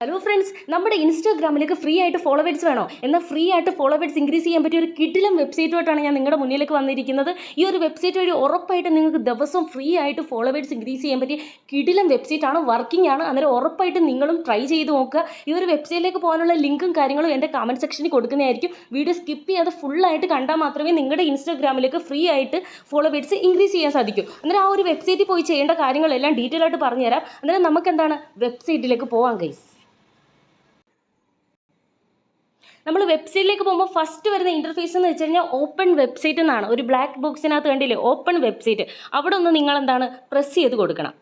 Hello friends, നമ്മുടെ ഇൻസ്റ്റാഗ്രാമിലേക്ക് free ആയിട്ട് followers വേണോ? എന്നാൽ ഫ്രീ ആയിട്ട് ഫോളോവേഴ്സ് ഇൻക്രീസ് ചെയ്യാൻ പറ്റിയ ഒരു കിടിലം വെബ്സൈറ്റുമായിട്ടാണ് ഞാൻ നിങ്ങളുടെ മുന്നിലേക്ക് വന്നിരിക്കുന്നത്. ഈ ഒരു വെബ്സൈറ്റ് വഴി ഉറപ്പായിട്ട് നിങ്ങൾക്ക് ദിവസം ഫ്രീ ആയിട്ട് ഫോളോവേഴ്സ് ഇൻക്രീസ് ചെയ്യാൻ പറ്റിയ കിടിലം വെബ്സൈറ്റാണ്, വർക്കിംഗ് ആണ്. അന്നേരം ഉറപ്പായിട്ട് നിങ്ങളും ട്രൈ ചെയ്ത് നോക്കുക. ഈ ഒരു വെബ്സൈറ്റിലേക്ക് പോകാനുള്ള ലിങ്കും കാര്യങ്ങളും എൻ്റെ കമൻറ്റ് സെക്ഷനിൽ കൊടുക്കുന്നതായിരിക്കും. വീഡിയോ സ്കിപ്പ് ചെയ്യാതെ ഫുള്ളായിട്ട് കണ്ടാൽ മാത്രമേ നിങ്ങളുടെ ഇൻസ്റ്റാഗ്രാമിലേക്ക് ഫ്രീ ആയിട്ട് ഫോളോവേഴ്സ് ഇൻക്രീസ് ചെയ്യാൻ സാധിക്കൂ. അന്നേരം ആ ഒരു വെബ്സൈറ്റിൽ പോയി ചെയ്യേണ്ട കാര്യങ്ങളെല്ലാം ഡീറ്റെയിൽ ആയിട്ട് പറഞ്ഞുതരാം. അന്നേരം നമുക്ക് എന്താണ് വെബ്സൈറ്റിലേക്ക് പോകാം ഗൈസ്. നമ്മൾ വെബ്സൈറ്റിലേക്ക് പോകുമ്പോൾ ഫസ്റ്റ് വരുന്ന ഇൻ്റർഫേസ് എന്ന് വെച്ച് കഴിഞ്ഞാൽ ഓപ്പൺ വെബ്സൈറ്റ് എന്നാണ്. ഒരു ബ്ലാക്ക് ബോക്സിനകത്ത് കണ്ടില്ലേ ഓപ്പൺ വെബ്സൈറ്റ്, അവിടെ ഒന്ന് നിങ്ങൾ എന്താണ് പ്രസ് ചെയ്ത് കൊടുക്കണം.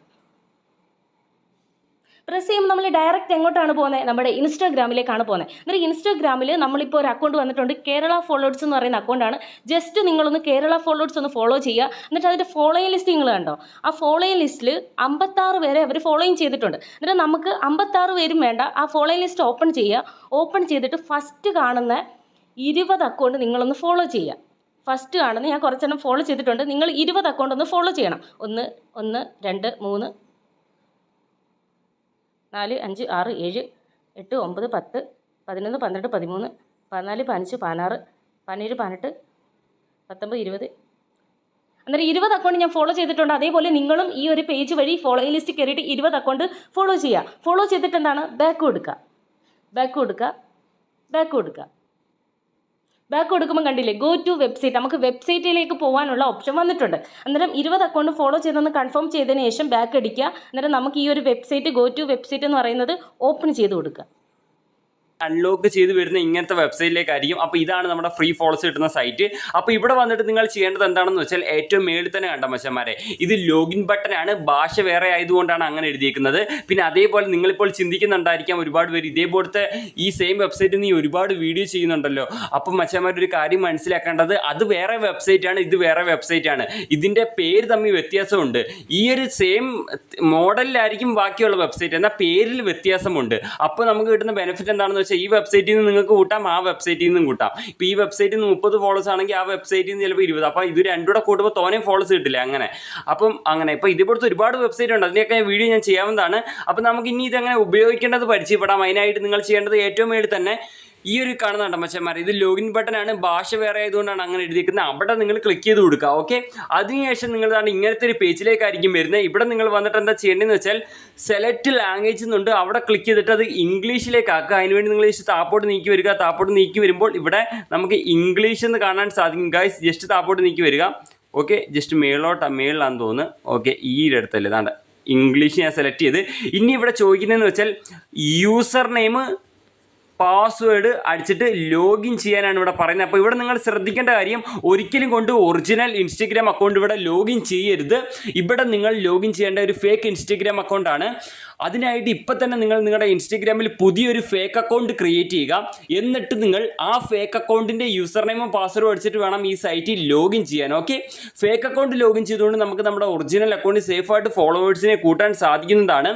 പ്രസ് ചെയ്യുമ്പോൾ നമ്മൾ ഡയറക്റ്റ് എങ്ങോട്ടാണ് പോകുന്നത്? നമ്മുടെ ഇൻസ്റ്റാഗ്രാമിലേക്കാണ് പോകുന്നത്. അന്നേരം ഇൻസ്റ്റാഗ്രാമിൽ നമ്മളിപ്പോൾ ഒരു അക്കൗണ്ട് വന്നിട്ടുണ്ട്, കേരള ഫോളോവേഴ്സ് എന്ന് പറയുന്ന അക്കൗണ്ടാണ്. ജസ്റ്റ് നിങ്ങളൊന്ന് കേരള ഫോളോവേഴ്സ് ഒന്ന് ഫോളോ ചെയ്യുക. എന്നിട്ട് അതിൻ്റെ ഫോളോയിങ് ലിസ്റ്റ് നിങ്ങൾ കണ്ടോ? ആ ഫോളോയിങ് ലിസ്റ്റിൽ 56 പേരെ അവർ ഫോളോയിങ് ചെയ്തിട്ടുണ്ട്. എന്നിട്ട് നമുക്ക് 56 പേരും വേണ്ട, ആ ഫോളോയിങ് ലിസ്റ്റ് ഓപ്പൺ ചെയ്യുക. ഓപ്പൺ ചെയ്തിട്ട് ഫസ്റ്റ് കാണുന്ന 20 അക്കൗണ്ട് നിങ്ങളൊന്ന് ഫോളോ ചെയ്യുക. ഫസ്റ്റ് കാണുന്ന ഞാൻ കുറച്ചെണ്ണം ഫോളോ ചെയ്തിട്ടുണ്ട്, നിങ്ങൾ 20 അക്കൗണ്ട് ഒന്ന് ഫോളോ ചെയ്യണം. 1 2 3 4 5 6 7 8 9 10 11 12 13 14 15 16 17 18 19 20. അന്നേരം 20 അക്കൗണ്ട് ഞാൻ ഫോളോ ചെയ്തിട്ടുണ്ട്. അതേപോലെ നിങ്ങളും ഈ ഒരു പേജ് വഴി ഫോളോയിങ് ലിസ്റ്റ് കയറിയിട്ട് 20 അക്കൗണ്ട് ഫോളോ ചെയ്യുക. ഫോളോ ചെയ്തിട്ട് എന്താണ് ബാക്ക് കൊടുക്കുക. ബാക്ക് കൊടുക്കുമ്പോൾ കണ്ടില്ലേ ഗോ ടു വെബ്സൈറ്റ്, നമുക്ക് വെബ്സൈറ്റിലേക്ക് പോകാനുള്ള ഓപ്ഷൻ വന്നിട്ടുണ്ട്. അന്നേരം 20 അക്കൗണ്ട് ഫോളോ ചെയ്തൊന്ന് കൺഫേം ചെയ്തതിന് ശേഷം ബാക്ക് അടിക്കുക. അന്നേരം നമുക്ക് ഈ ഒരു വെബ്സൈറ്റ് ഗോ ടു വെബ്സൈറ്റ് എന്ന് പറയുന്നത് ഓപ്പൺ ചെയ്ത് കൊടുക്കുക. അൺലോക്ക് ചെയ്ത് വരുന്ന ഇങ്ങനത്തെ വെബ്സൈറ്റിലേക്കായിരിക്കും. അപ്പോൾ ഇതാണ് നമ്മുടെ ഫ്രീ ഫോളോസ് കിട്ടുന്ന സൈറ്റ്. അപ്പോൾ ഇവിടെ വന്നിട്ട് നിങ്ങൾ ചെയ്യേണ്ടത് എന്താണെന്ന് വെച്ചാൽ ഏറ്റവും മേളിൽ തന്നെ കണ്ട മച്ചന്മാരെ, ഇത് ലോഗിൻ ബട്ടനാണ്. ഭാഷ വേറെ ആയതുകൊണ്ടാണ് അങ്ങനെ എഴുതിയിരിക്കുന്നത്. പിന്നെ അതേപോലെ നിങ്ങളിപ്പോൾ ചിന്തിക്കുന്നുണ്ടായിരിക്കാം ഒരുപാട് പേര് ഇതേപോലത്തെ ഈ സെയിം വെബ്സൈറ്റിൽ നീ ഒരുപാട് വീഡിയോ ചെയ്യുന്നുണ്ടല്ലോ. അപ്പം മച്ചന്മാരൊരു കാര്യം മനസ്സിലാക്കേണ്ടത്, അത് വേറെ വെബ്സൈറ്റാണ്, ഇത് വേറെ വെബ്സൈറ്റാണ്. ഇതിൻ്റെ പേര് തമ്മിൽ വ്യത്യാസമുണ്ട്. ഈ ഒരു സെയിം മോഡലിലായിരിക്കും ബാക്കിയുള്ള വെബ്സൈറ്റ്, എന്നാൽ പേരിൽ വ്യത്യാസമുണ്ട്. അപ്പോൾ നമുക്ക് കിട്ടുന്ന ബെനിഫിറ്റ് എന്താണെന്ന് ഈ വെബ്സൈറ്റിൽ നിന്ന് നിങ്ങൾക്ക് കൂട്ടാം, ആ വെബ്സൈറ്റിൽ നിന്നും കൂട്ടാം. ഇപ്പോൾ ഈ വെബ്സൈറ്റിൽ നിന്ന് 30 ഫോളോസ് ആണെങ്കിൽ ആ വെബ്സൈറ്റിൽ നിന്ന് ചിലപ്പോൾ 20. അപ്പോൾ ഇത് രണ്ടും കൂടെ കൂട്ടുമ്പോൾ തോനെ ഫോളോസ് കിട്ടില്ല. അങ്ങനെ ഇപ്പോൾ ഇതുപോലത്തെ ഒരുപാട് വെബ്സൈറ്റ് ഉണ്ട്, അതിൻ്റെയൊക്കെ വീഡിയോ ഞാൻ ചെയ്യാവുന്നതാണ്. അപ്പോൾ നമുക്ക് ഇനി ഇതെങ്ങനെ ഉപയോഗിക്കേണ്ടത് പരിചയപ്പെടാം. അതിനായിട്ട് നിങ്ങൾ ചെയ്യേണ്ടത് ഏറ്റവും മേളിൽ തന്നെ ഈ ഒരു കാണുന്നുണ്ട് മച്ചന്മാർ, ഇത് ലോഗിൻ ബട്ടനാണ്. ഭാഷ വേറെ ആയതുകൊണ്ടാണ് അങ്ങനെ എഴുതിയിരിക്കുന്നത്. അവിടെ നിങ്ങൾ ക്ലിക്ക് ചെയ്ത് കൊടുക്കുക. ഓക്കെ, അതിനുശേഷം നിങ്ങൾ ഇങ്ങനത്തെ ഒരു പേജിലേക്കായിരിക്കും വരുന്നത്. ഇവിടെ നിങ്ങൾ വന്നിട്ട് എന്താ ചെയ്യേണ്ടതെന്ന് വെച്ചാൽ സെലക്ട് ലാംഗ്വേജ് എന്നുണ്ട്, അവിടെ ക്ലിക്ക് ചെയ്തിട്ട് അത് ഇംഗ്ലീഷിലേക്ക് ആക്കുക. അതിനുവേണ്ടി നിങ്ങൾ ജസ്റ്റ് താപ്പോട്ട് നീക്കി വരിക. താപ്പോട്ട് നീക്കി വരുമ്പോൾ ഇവിടെ നമുക്ക് ഇംഗ്ലീഷ് എന്ന് കാണാൻ സാധിക്കും ഗൈസ്. ജസ്റ്റ് താപ്പോട്ട് നീക്കി വരിക. ഓക്കെ, ജസ്റ്റ് മേളിലാണെന്ന് തോന്നുന്നു. ഓക്കെ, ഈ ഇടത്തല്ലേ ഇതാണ്ട് ഇംഗ്ലീഷ് ഞാൻ സെലക്ട് ചെയ്ത്. ഇനി ഇവിടെ ചോദിക്കുന്നതെന്ന് വെച്ചാൽ യൂസർ നെയിം പാസ്വേഡ് അടിച്ചിട്ട് ലോഗിൻ ചെയ്യാനാണ് ഇവിടെ പറയുന്നത്. അപ്പോൾ ഇവിടെ നിങ്ങൾ ശ്രദ്ധിക്കേണ്ട കാര്യം, ഒരിക്കലും കൊണ്ട് ഒറിജിനൽ ഇൻസ്റ്റഗ്രാം അക്കൗണ്ട് ഇവിടെ ലോഗിൻ ചെയ്യരുത്. ഇവിടെ നിങ്ങൾ ലോഗിൻ ചെയ്യേണ്ട ഒരു ഫേക്ക് ഇൻസ്റ്റഗ്രാം അക്കൗണ്ടാണ്. അതിനായിട്ട് ഇപ്പം തന്നെ നിങ്ങൾ നിങ്ങളുടെ ഇൻസ്റ്റഗ്രാമിൽ പുതിയൊരു ഫേക്ക് അക്കൗണ്ട് ക്രിയേറ്റ് ചെയ്യുക. എന്നിട്ട് നിങ്ങൾ ആ ഫേക്ക് അക്കൗണ്ടിൻ്റെ യൂസർ നെയിമും പാസ്വേഡും അടിച്ചിട്ട് വേണം ഈ സൈറ്റിൽ ലോഗിൻ ചെയ്യാൻ. ഓക്കെ, ഫേക്ക് അക്കൗണ്ട് ലോഗിൻ ചെയ്തുകൊണ്ട് നമുക്ക് നമ്മുടെ ഒറിജിനൽ അക്കൗണ്ട് സേഫായിട്ട് ഫോളോവേഴ്സിനെ കൂട്ടാൻ സാധിക്കുന്നതാണ്.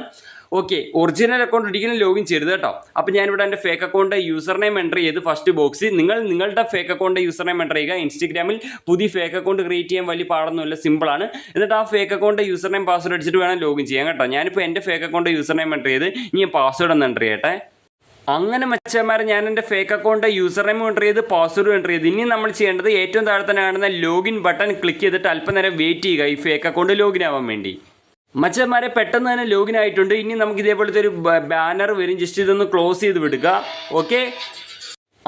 ഓക്കെ, ഒറിജിനൽ അക്കൗണ്ട് ഒരിക്കലും ലോഗിൻ ചെയ്യരുത് കേട്ടോ. അപ്പോൾ ഞാനിവിടെ എൻ്റെ fake account user name enter ചെയ്ത് ഫസ്റ്റ് ബോക്സിൽ നിങ്ങളുടെ fake account user name enter ചെയ്യുക. ഇൻസ്റ്റഗ്രാമിൽ പുതിയ ഫേക്ക് അക്കൗണ്ട് ക്രിയേറ്റ് ചെയ്യാൻ വലിയ പാടൊന്നുമില്ല, സിമ്പിളാണ്. എന്നിട്ട് ആ fake account user name password അടിച്ചിട്ട് വേണം ലോഗിൻ ചെയ്യാൻ കേട്ടോ. ഞാനിപ്പോൾ എൻ്റെ fake account user name enter ചെയ്ത് ഇനി പാസ്വേഡ് ഒന്ന് എൻ്റർ ചെയ്യട്ടെ. അങ്ങനെ മച്ചന്മാരെ ഞാൻ എൻ്റെ fake account user name enter ചെയ്ത് പാസ്വേഡ് എൻ്റർ ചെയ്ത് ഇനി നമ്മൾ ചെയ്യേണ്ടത് ഏറ്റവും താഴെ തന്നെ കാണുന്ന ലോഗിൻ ബട്ടൺ ക്ലിക്ക് ചെയ്തിട്ട് അല്പം നേരം വെയിറ്റ് ചെയ്യുക ഈ ഫേക്ക് അക്കൗണ്ട് ലോഗിൻ ആവാൻ വേണ്ടി. മച്ചന്മാരെ പെട്ടെന്ന് തന്നെ ലോഗിൻ ആയിട്ടുണ്ട്. ഇനി നമുക്ക് ഇതേപോലത്തെ ഒരു ബാനർ വരും, ജസ്റ്റ് ഇതൊന്ന് ക്ലോസ് ചെയ്ത് വിടുക. ഓക്കെ,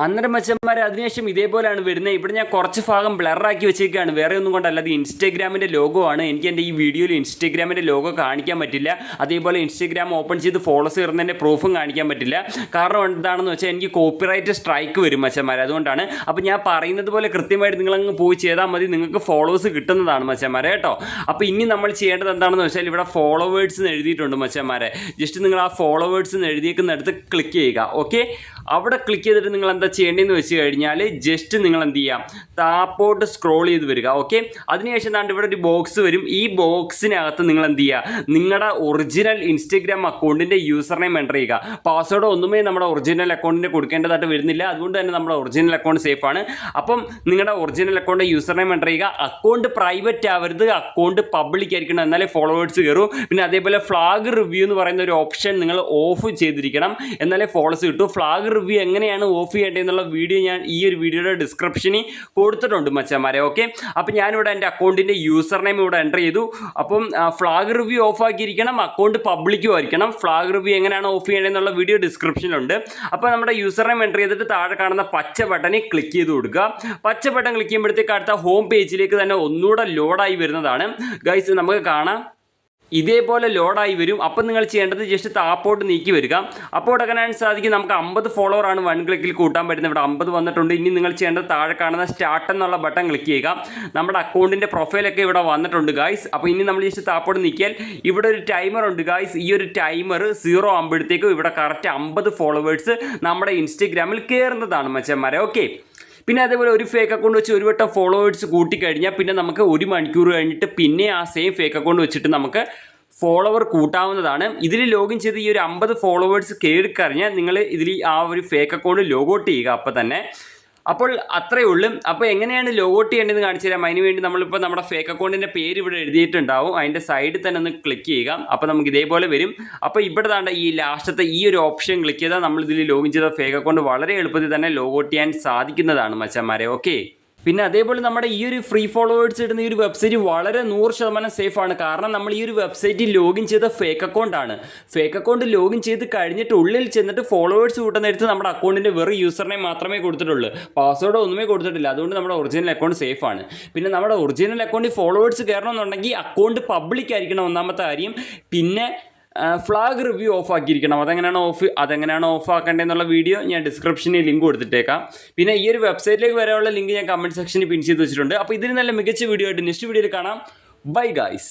അന്നേരം മച്ചന്മാരെ അതിനുശേഷം ഇതേപോലെയാണ് വരുന്നത്. ഇവിടെ ഞാൻ കുറച്ച് ഭാഗം ബ്ലറാക്കി വെച്ചേക്കാണ്, വേറെ ഒന്നും കൊണ്ടല്ല, അത് ഇൻസ്റ്റഗ്രാമിൻ്റെ ലോഗോ ആണ്. എനിക്ക് എൻ്റെ ഈ വീഡിയോയിൽ ഇൻസ്റ്റഗ്രാമിൻ്റെ ലോഗോ കാണിക്കാൻ പറ്റില്ല. അതേപോലെ ഇൻസ്റ്റഗ്രാം ഓപ്പൺ ചെയ്ത് ഫോളോസ് കയറുന്നതിൻ്റെ പ്രൂഫും കാണിക്കാൻ പറ്റില്ല. കാരണം എന്താണെന്ന് വെച്ചാൽ എനിക്ക് കോപ്പിറൈറ്റ് സ്ട്രൈക്ക് വരും മച്ചന്മാരെ, അതുകൊണ്ടാണ്. അപ്പോൾ ഞാൻ പറയുന്നത് പോലെ കൃത്യമായിട്ട് നിങ്ങളങ്ങ് പോയി ചെയ്താൽ മതി, നിങ്ങൾക്ക് ഫോളോവേഴ്സ് കിട്ടുന്നതാണ് മച്ചന്മാരെ കേട്ടോ. അപ്പോൾ ഇനി നമ്മൾ ചെയ്യേണ്ടത് എന്താണെന്ന് വെച്ചാൽ ഇവിടെ ഫോളോവേഴ്സ് എന്ന് എഴുതിയിട്ടുണ്ട് മച്ചന്മാരെ. ജസ്റ്റ് നിങ്ങൾ ആ ഫോളോവേഴ്സ് എന്ന് എഴുതിയേക്കുന്നിടത്ത് ക്ലിക്ക് ചെയ്യുക. ഓക്കെ, അവിടെ ക്ലിക്ക് ചെയ്തിട്ട് നിങ്ങൾ എന്താ ചെയ്യേണ്ടതെന്ന് വെച്ച് കഴിഞ്ഞാൽ ജസ്റ്റ് നിങ്ങൾ എന്ത് ചെയ്യാം, താപ്പോട്ട് സ്ക്രോൾ ചെയ്ത് വരിക. ഓക്കെ, അതിനുശേഷം താണ്ട് ഇവിടെ ഒരു ബോക്സ് വരും. ഈ ബോക്സിനകത്ത് നിങ്ങൾ എന്ത് ചെയ്യുക, നിങ്ങളുടെ ഒറിജിനൽ ഇൻസ്റ്റഗ്രാം അക്കൗണ്ടിൻ്റെ യൂസർ നെയിം എൻ്റർ ചെയ്യുക. പാസ്വേഡ് ഒന്നുമേ നമ്മുടെ ഒറിജിനൽ അക്കൗണ്ടിന് കൊടുക്കേണ്ടതായിട്ട് വരുന്നില്ല, അതുകൊണ്ട് തന്നെ നമ്മുടെ ഒറിജിനൽ അക്കൗണ്ട് സേഫ് ആണ്. അപ്പം നിങ്ങളുടെ original account user name enter ചെയ്യുക. അക്കൗണ്ട് പ്രൈവറ്റ് ആവരുത്, അക്കൗണ്ട് പബ്ലിക് ആയിരിക്കണം, എന്നാലേ ഫോളോവേഴ്സ് കയറും. പിന്നെ അതേപോലെ ഫ്ലാഗ് റിവ്യൂ എന്ന് പറയുന്ന ഒരു ഓപ്ഷൻ നിങ്ങൾ ഓഫ് ചെയ്തിരിക്കണം, എന്നാലേ ഫോളോസ് കിട്ടും. ഫ്ലാഗ് റിവ്യൂ എങ്ങനെയാണ് ഓഫ് ചെയ്യേണ്ടതെന്നുള്ള വീഡിയോ ഞാൻ ഈ ഒരു വീഡിയോയുടെ ഡിസ്ക്രിപ്ഷനിൽ കൊടുത്തിട്ടുണ്ട് മച്ചന്മാരെ. ഓക്കെ, അപ്പോൾ ഞാനിവിടെ എൻ്റെ അക്കൗണ്ടിൻ്റെ യൂസർ നെയിം ഇവിടെ എൻ്റർ ചെയ്തു. അപ്പം ഫ്ലാഗ് റിവ്യൂ ഓഫ് ആക്കിയിരിക്കണം, അക്കൗണ്ട് പബ്ലിക്കും ആയിരിക്കണം. ഫ്ലാഗ് റിവ്യൂ എങ്ങനെയാണ് ഓഫ് ചെയ്യേണ്ടതെന്നുള്ള വീഡിയോ ഡിസ്ക്രിപ്ഷനിലുണ്ട്. അപ്പോൾ നമ്മുടെ യൂസർ നെയിം എൻ്റർ ചെയ്തിട്ട് താഴെ കാണുന്ന പച്ച ബട്ടണിൽ ക്ലിക്ക് ചെയ്ത് കൊടുക്കുക. പച്ച ബട്ടൺ ക്ലിക്ക് ചെയ്യുമ്പോഴത്തേക്ക് അടുത്ത ഹോം പേജിലേക്ക് തന്നെ ഒന്നുകൂടെ ലോഡായി വരുന്നതാണ് ഗൈസ്. നമുക്ക് കാണാം ഇതേപോലെ ലോഡായി വരും. അപ്പം നിങ്ങൾ ചെയ്യേണ്ടത് ജസ്റ്റ് താപ്പോട്ട് നീക്കി വരിക. അപ്പോൾ ഇവിടെ കാണാൻ സാധിക്കും നമുക്ക് 50 ഫോളോവറാണ് 1 ക്ലിക്കിൽ കൂട്ടാൻ പറ്റുന്നത്. ഇവിടെ 50 വന്നിട്ടുണ്ട്. ഇനി നിങ്ങൾ ചെയ്യേണ്ടത് താഴെ കാണുന്ന സ്റ്റാർട്ട് എന്നുള്ള ബട്ടൺ ക്ലിക്ക് ചെയ്യുക. നമ്മുടെ അക്കൗണ്ടിൻ്റെ പ്രൊഫൈലൊക്കെ ഇവിടെ വന്നിട്ടുണ്ട് ഗായ്സ്. അപ്പോൾ ഇനി നമ്മൾ ജസ്റ്റ് താപ്പോട്ട് നീക്കിയാൽ ഇവിടെ ഒരു ടൈമർ ഉണ്ട് ഗായ്സ്. ഈ ഒരു ടൈമർ 0 ആകുമ്പോഴത്തേക്കും ഇവിടെ കറക്റ്റ് 50 ഫോളോവേഴ്സ് നമ്മുടെ ഇൻസ്റ്റഗ്രാമിൽ കയറുന്നതാണ് മച്ചന്മാരെ. ഓക്കെ, പിന്നെ അതേപോലെ ഒരു ഫേക്ക് അക്കൗണ്ട് വെച്ച് ഒരു വട്ടം ഫോളോവേഴ്സ് കൂട്ടിക്കഴിഞ്ഞാൽ പിന്നെ നമുക്ക് 1 മണിക്കൂർ കഴിഞ്ഞിട്ട് പിന്നെ ആ സെയിം ഫേക്ക് അക്കൗണ്ട് വെച്ചിട്ട് നമുക്ക് ഫോളോവർ കൂട്ടാവുന്നതാണ്. ഇതിൽ ലോഗിൻ ചെയ്ത് ഈ ഒരു 50 ഫോളോവേഴ്സ് കയറിക്കറിഞ്ഞാൽ നിങ്ങൾ ഇതിൽ ആ ഒരു ഫേക്ക് അക്കൗണ്ട് ലോഗൗട്ട് ചെയ്യുക അപ്പം തന്നെ. അപ്പോൾ അത്രയേ ഉള്ളൂ. അപ്പോൾ എങ്ങനെയാണ് ലോഗൗട്ട് ചെയ്യേണ്ടതെന്ന് കാണിച്ചു തരാം. അതിന് വേണ്ടി നമ്മളിപ്പോൾ നമ്മുടെ ഫേക്ക് അക്കൗണ്ടിൻ്റെ പേര് ഇവിടെ എഴുതിയിട്ടുണ്ടാവും, അതിൻ്റെ സൈഡിൽ തന്നെ ഒന്ന് ക്ലിക്ക് ചെയ്യുക. അപ്പോൾ നമുക്ക് ഇതേപോലെ വരും. അപ്പോൾ ഇവിടെ താണ്ട ഈ ലാസ്റ്റത്തെ ഈ ഒരു ഓപ്ഷൻ ക്ലിക്ക് ചെയ്താൽ നമ്മൾ ഇതിൽ ലോഗിൻ ചെയ്ത ഫേക്ക് അക്കൗണ്ട് വളരെ എളുപ്പത്തിൽ തന്നെ ലോഗൗട്ട് ചെയ്യാൻ സാധിക്കുന്നതാണ് മച്ചന്മാരെ. ഓക്കെ, പിന്നെ അതേപോലെ നമ്മുടെ ഈ ഒരു ഫ്രീ ഫോളോവേഴ്സ് ഇടുന്ന ഈ ഒരു വെബ്സൈറ്റ് വളരെ 100% സേഫാണ്. കാരണം നമ്മൾ ഈ ഒരു വെബ്സൈറ്റിൽ ലോഗിൻ ചെയ്ത ഫേക്ക് അക്കൗണ്ടാണ്. ഫേക്ക് അക്കൗണ്ട് ലോഗിൻ ചെയ്ത് കഴിഞ്ഞിട്ട് ഉള്ളിൽ ചെന്നിട്ട് ഫോളോവേഴ്സ് കൂട്ടുന്നിടത്ത് നമ്മുടെ അക്കൗണ്ടിൻ്റെ വെറും യൂസർ നെയിം മാത്രമേ കൊടുത്തിട്ടുള്ളൂ, പാസ്വേഡ് ഒന്നുമേ കൊടുത്തിട്ടില്ല. അതുകൊണ്ട് നമ്മുടെ ഒറിജിനൽ അക്കൗണ്ട് സേഫാണ്. പിന്നെ നമ്മുടെ ഒറിജിനൽ അക്കൗണ്ടിൽ ഫോളോവേഴ്സ് കയറണമെന്നുണ്ടെങ്കിൽ അക്കൗണ്ട് പബ്ലിക് ആയിരിക്കണം ഒന്നാമത്തെ കാര്യം. പിന്നെ ഫ്ലാഗ് റിവ്യൂ ഓഫ് ആക്കിയിരിക്കണം. അതെങ്ങനെയാണ് ഓഫ് ആക്കേണ്ടതെന്നുള്ള വീഡിയോ ഞാൻ ഡിസ്ക്രിപ്ഷനിൽ ലിങ്ക് കൊടുത്തിട്ടേക്കാം. പിന്നെ ഈ ഒരു വെബ്സൈറ്റിലേക്ക് വരാനുള്ള ലിങ്ക് ഞാൻ കമൻറ്റ് സെക്ഷനിൽ പിൻ ചെയ്ത് വെച്ചിട്ടുണ്ട്. അപ്പോൾ ഇതിന് നല്ല മികച്ച വീഡിയോ ആയിട്ട് നെക്സ്റ്റ് വീഡിയോയിൽ കാണാം. Bye guys.